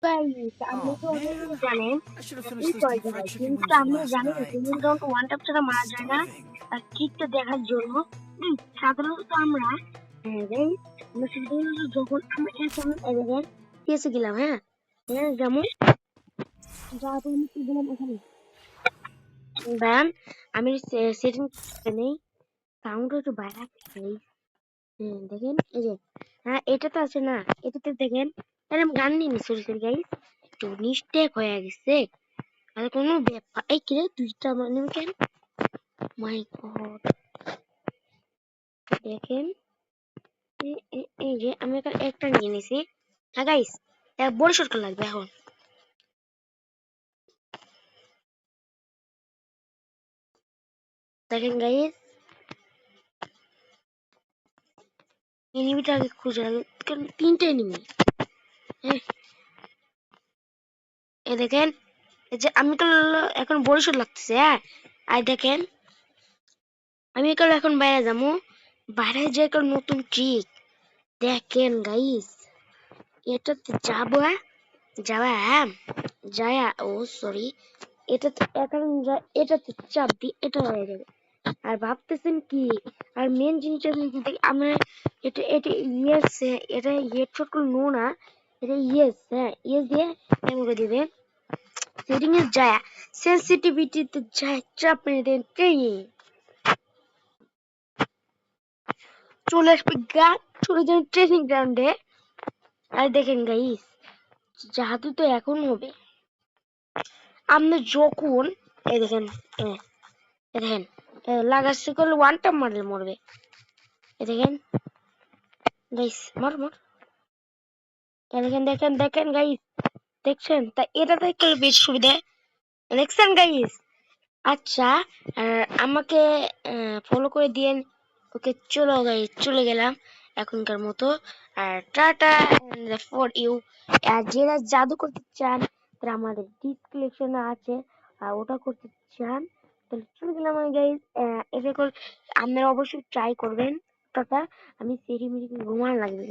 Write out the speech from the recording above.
Guys, আপনি Oh তো already man, জানেন I should have এই finished those কয় deep fried যায়, chicken কিন্তু wings from আপনি last জানেন night. সুইমিং রাউন্ড ওয়ান টাপ ছাড়া I'm মারা যায় না। starving. আর কিকটা দেখার জন্য সাধারণত আমরা সাধারণত যখন আমরা এখন এদিকে কেসে গেলাম, হ্যাঁ হ্যাঁ যেমন যাওয়ার পর আমি কি দিলাম এখানে ব্যান আমি সেটিং নেই, সাউন্ড একটু বাইরে দেখেন এই যে, হ্যাঁ এটা তো আছে না, এটাতে দেখেন এরকম গান নিয়ে সরি সরি গাইস, একটু মিস্টেক হয়ে গেছে। আর কোনো ব্যাপার এই কিরে দুইটা মানে কেন, মাই গড দেখেন এই যে আমি এখানে একটা নিয়ে নিছি। হ্যাঁ গাইস, বড় সরকার লাগবে এখন। দেখেন গাইস, এনিমিটা আগে খুঁজে লাগে কারণ তিনটে এনিমি। হ্যাঁ এই দেখেন, এই যে আমি তো এখন বড় শট লাগতেছে। হ্যাঁ আর দেখেন আমি এখন বাইরে যাবো, বাইরে যে নতুন ট্রিক দেখেন গাইস, এটাতে যাবো যাওয়া হ্যাঁ যায়া ও সরি এটাতে এখন এটাতে চাপ দি এটা হয়ে যাবে। আর ভাবতেছেন কি, আর মেন জিনিস আমরা এটা এটা ইয়েস, এটা হেডশট নো না, এটা ইয়েস, হ্যাঁ ইয়েস দিয়ে এমন করে দিবেন সেটিং এ যায় সেনসিটিভিটিতে যায় চাপ মেরে দেন চলে আসবে গা, চলে যান ট্রেনিং গ্রাউন্ডে। আর দেখেন গাইস, জাদু তো এখন হবে। আপনি যখন এই দেখেন এই দেখেন লাগাচ্ছে করলে ওয়ান টাইম মারলে মরবে। এই দেখেন গাইস, মর মর এই দেখেন দেখেন দেখেন গাইস, দেখছেন তা এটা থেকে বেশি সুবিধা দেখছেন গাইস। আচ্ছা আমাকে ফলো করে দিয়েন। ওকে চলো গাইস, চলে গেলাম এখনকার মতো। আর টাটা ফর ইউ। আর যারা জাদু করতে চান তারা আমাদের ডিসক্রিপশনে আছে, আর ওটা করতে চান তাহলে চলে গেলাম আমি গাইস। এটা আপনারা অবশ্যই ট্রাই করবেন। টাটা, আমি সেরি মেরি ঘুমান লাগবে।